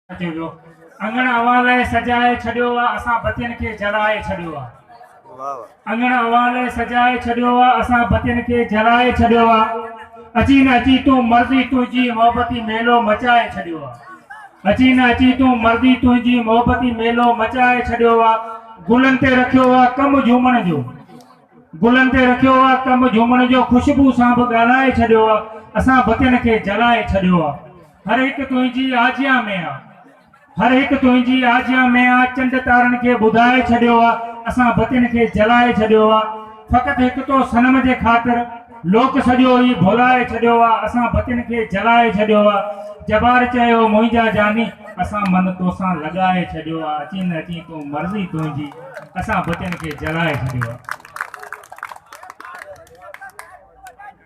अंगण अवाले सजाए छड़ियो वा असां बतियन के जलाए छड़ियो वा। अंगण अवाले सजाए छड़ियो वा असां बतियन के जलाए छड़ियो वा। अची न अची तू मर्ज़ी तुझी मोहब्बती मेलो मचाए छड़ियो वा। अची न अची तू मर्ज़ी तुझी मोहब्बती मेलो मचाए छड़ियो वा। गुलन ते रखियो वा कम झूमण जो, गुलन ते रखियो वा कम झूमण जो, खुशबू सां बि ॻाल्हाए छड़ियो वा। असां बतियन के जलाए छड़ियो वा। हर एक तुझी आजिया में आ, हर एक तुझी आजिया में आ, चंद तारन के बुधाए छड़ियो वा। असां बतियन के जलाए छड़ियो वा। फकत एक तो सनम जे खातिर लोक सजो ही भुलाए छड़ियो वा। असां बतियन के जलाए छड़ियो वा। जबार चयो मुंहिंजा जानी असां मन तोसां लगाए छड़ियो वा। अची न अची तू मर्ज़ी तुझी असां बतियन के जलाए छड़ियो वा।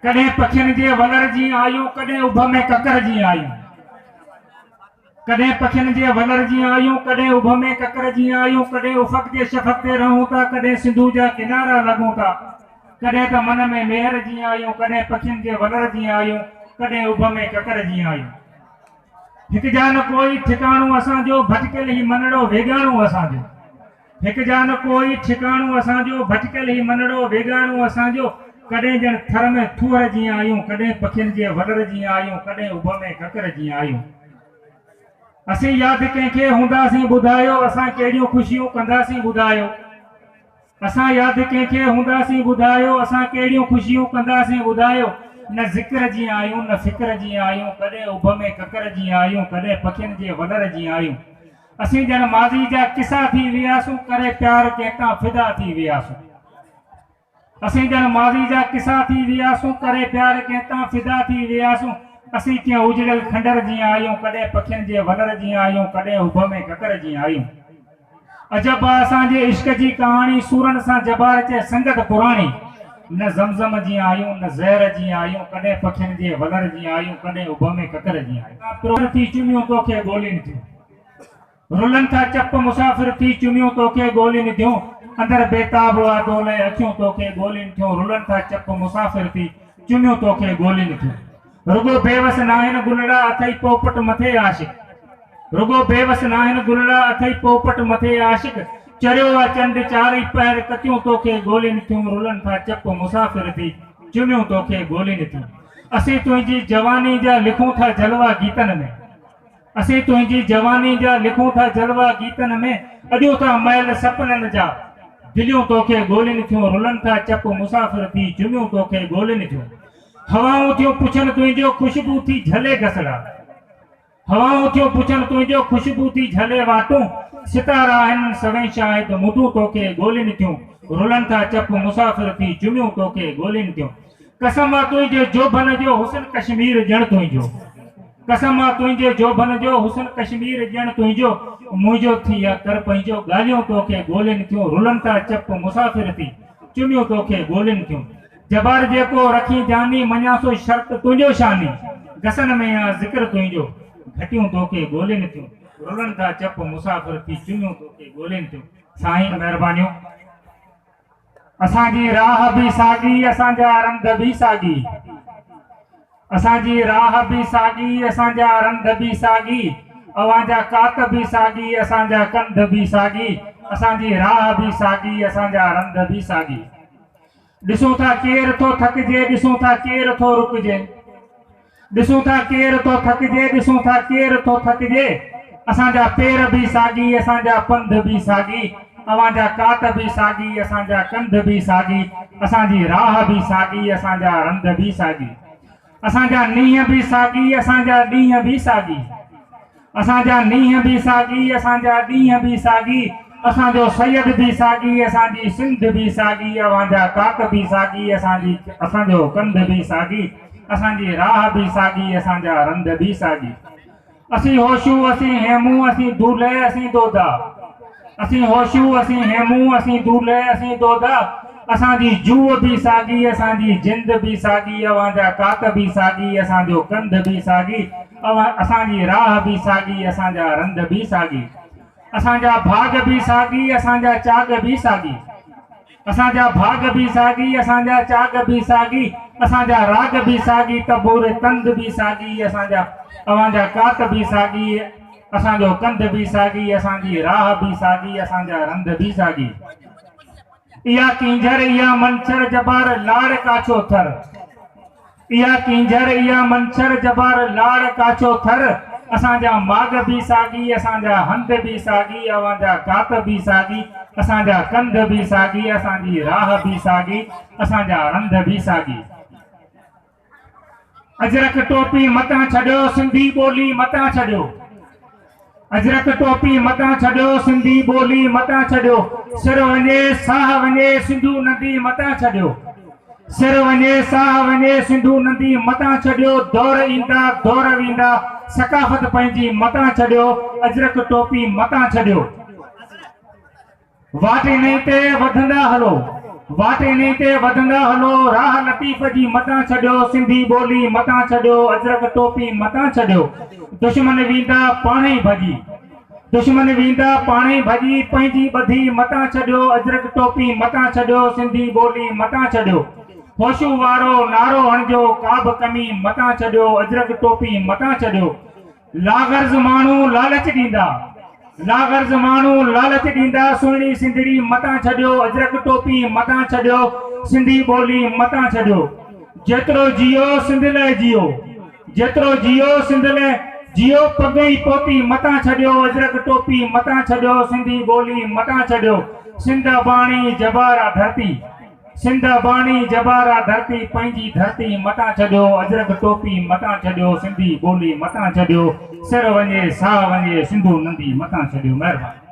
कॾहिं पखियन जे वलर जी आयूं, कॾहिं उभ में ककर जी आयूं। कॾहिं पखियन जे वलर जी आयूं, कॾहिं उभ में ककर जी आयूं। कॾहिं उफ़क़ जे शफ़क़ ते रहूं था, कॾहिं सिंधु जा किनारा लगूं था। कॾहिं त मन में मेहर जी आयूं, कॾहिं पखियन जे वलर जी आयूं, कॾहिं उभ में ककर जी आयूं। हिक जा न कोई ठिकाणो असांजो, भटकियल ही मनड़ो वेगाणो असांजो। हिक जा न कोई ठिकाणो असांजो, भटकियल ही मनड़ो वेगाणो असांजो। कॾहिं ॼण थर में थूअर जी आयूं, कॾहिं पखियन जे वलर जी आयूं, कॾहिं उभ में ककर जी आयूं। असीं यादि कंहिंखे हूंदासीं ॿुधायो, असां कहिड़ियूं ख़ुशियूं कंदासीं ॿुधायो। असां यादि कंहिंखे हूंदासीं ॿुधायो, असां कहिड़ियूं ख़ुशियूं कंदासीं ॿुधायो। न ज़िक्र जी आयूं, न फ़िक्र जी आयूं, कॾहिं उभ में ककर जी आयूं, कॾहिं पखियन जे वलर जी आयूं। असीं ॼण माज़ी जा किसा थी वियासूं, करे प्यार कंहिंखां फ़िदा थी वियासूं। असीं ॼण माज़ी जा किसा थी वियासूं, करे प्यार कंहिंखां फ़िदा थी वियासूं। असीं कीअं उजड़ियल खंडर जी आयूं, कॾहिं पखियन जे वलर जी आयूं, कॾहिं उभ में ककर जी आयूं। अजब आ असांजे इश्क जी कहाणी, सूरन सां जबार चे संगत पुराणी। न ज़मज़म जी आयूं, न ज़हर जी आयूं, कॾहिं पखियन जे वलर जी आयूं, कॾहिं उभ में ककर जी आयूं। प्रोर थी चुमियूं तोखे ॻोल्हिनि थियूं, रुलन था चप मुसाफ़िर थी चुमियूं तोखे ॻोल्हिनि थियूं। अंदर बेताब वादोले अखियूं तोखे ॻोल्हिनि थियूं, रुलन था चप मुसाफ़िर थी चुमियूं तोखे ॻोल्हिनि थियूं। रुगो बेवस नाहिन गुलड़ा अथई पोपट मथे आशिक, रुगो बेवस नाहिन गुलड़ा अथई पोपट मथे आशिक। चरियो आ चंड चारई पैर कतियूं तोखे ॻोल्हिनि थियूं, रुलन था चप मुसाफ़िर थी चुमियूं तोखे ॻोल्हिनि थियूं। असीं तुंहिंजी जवानी जा लिखूं था जलवा गीतन में, असीं तुंहिंजी जवानी जा लिखूं था जलवा गीतन में। अॾियूं था महल सपननि जा, दिलियूं तोखे ॻोल्हिनि थियूं, रुलन था चप मुसाफ़िर थी चुमियूं तोखे ॻोल्हिनि थियूं। हवाऊं थियूं पुछनि तुंहिंजो खुशबू थी झले घसड़ा, हवाऊं थियूं पुछनि तुंहिंजो खुशबू थी झले वाटूं। सितारा आहिनि सवें शायद मुदूं तोखे ॻोल्हिनि थियूं, रुलन था चप मुसाफ़िर थी चुमियूं तोखे ॻोल्हिनि थियूं। कसम आ तुंहिंजे जोबन जो हुस्न कश्मीर ॼण तुंहिंजो, कसम आ तुंहिंजे जोबन जो हुस्न कश्मीर ॼण तुंहिंजो। मुंहिंजो थी आ कर पंहिंजो, ॻाल्हियूं तोखे ॻोल्हिनि थियूं, रुलन था चप मुसाफ़िर थी चुमियूं तोखे ॻोल्हिनि थियूं। जबार जेको रखी जानी मञासो शर्त तुंहिंजो शानी, गसन में आ ज़िक्र तुंहिंजो, घटियूं तोखे ॻोल्हिनि थियूं, रुलन था चप मुसाफ़िर थी चुमियूं तोखे ॻोल्हिनि थियूं। साईं महिरबानियूं। असांजी राह बि साॻी, असांजा रंध बि साॻी, असांजी राह बि साॻी, असांजा रंध बि साॻी। अवांजा कात बि साॻी, असांजा कंध बि साॻी। असांजी राह बि साॻी, असांजा रंध बि साॻी। ॾिसूं था केर थो थकिजे, ॾिसूं था केर थो रुकजे, ॾिसूं था केर थो थकिजे, ॾिसूं था केर थो थकिजे। असांजा पेर बि साॻी, असांजा पंध बि साॻी। अवांजा कात बि साॻी, असांजा कंध बि साॻी। असांजी राह बि साॻी, असांजा रंध बि साॻी। असांजा नींहं बि साॻी, असांजा ॾींहं बि साॻी। असांजा नींहं बि साॻी, असांजा ॾींहं बि साॻी। असांजो सैयद बि साॻी, असांजी सिंध बि साॻी। अवांजा कात बि साॻी, असांजो कंध बि साॻी। असांजी राह बि साॻी, असांजा रंध बि साॻी। असीं होशूं, असीं हेमूं, असीं दूल्हे, असीं दोदा। असीं होशूं, असीं हेमूं, असीं दूल्हे, असीं दोदा। असांजी जूह बि साॻी, असांजी जिंद बि साॻी। अवांजा कात बि साॻी, असांजो कंध बि साॻी। असांजी राह बि साॻी, असांजा रंध बि साॻी। असांजा भाग बि साॻी, असांजा चाग बि साॻी। असांजा भाग बि साॻी, असांजा चाग बि साॻी। असांजा राग बि साॻी, तबूर तंद बि साॻी। अवांजा कात बि साॻी, असांजो कंध भी सागी, असांजी राह भी सागी, असांजा रंध भी सागी। इया किंजर इया मंचर जबार लाड़ काचो थर, इया किंजर इया मंचर जबार लाड़ काचो थर। असांजा माग भी सागी, असांजा हंध भी सागी, अवांजा कात भी सागी, असांजा कंध भी सागी, असांजी राह भी सागी, असांजा रंध भी सागी। अजरक टोपी मतां छॾियो, सिंधी ॿोली मतां छॾियो। अजरक टोपी मतां छॾियो, सिंधी ॿोली मतां छॾियो। सिर वञे साह वञे, सिंधू नदी मतां छॾियो। सिर वञे साह वञे, सिंधू नदी मतां छॾियो। दौर ईंदा दौर वेंदा, सकाफ़त पंहिंजी मतां छॾियो। अजरक टोपी मतां छॾियो। वाटे नहीं ते वधंदा हलो, वाटे नहीं ते वधंदा हलो। राह लतीफ़ जी मतां छॾियो, सिंधी ॿोली मतां छॾियो। अजरक टोपी मतां छॾियो। दुश्मन वेंदा पाण ई भॼी, दुश्मन वेंदा पाण ई भॼी, पंहिंजी ॿधी मतां छॾियो। अजरक टोपी मतां छॾियो, सिंधी ॿोली मतां छॾियो। होशू वारो नारो हणिजो, का बि कमी मतां छॾियो। अजरक टोपी मतां छॾियो। लागर्ज़ माण्हू लालच ॾींदा, लागर्ज़ माण्हू लालच ॾींदा, सुहिणी सिंधड़ी मतां छॾियो। अजरक टोपी मतां छॾियो, सिंधी ॿोली मतां छॾियो। जेतिरो जियो सिंध लाइ जियो, जेतिरो जियो सिंध लाइ जियो। पग ई पोती मतां छॾियो। अजरक टोपी मतां छॾियो, सिंधी ॿोली मतां छॾियो। सिंध बाणी जबारा धरती, सिंध बाणी जबारा धरती, पंहिंजी धरती मतां छॾियो। अजरक टोपी मतां छॾियो, सिंधी ॿोली मतां छॾियो। सिर वञे साह वञे, सिंधू नदी मतां छॾियो। महिरबानी।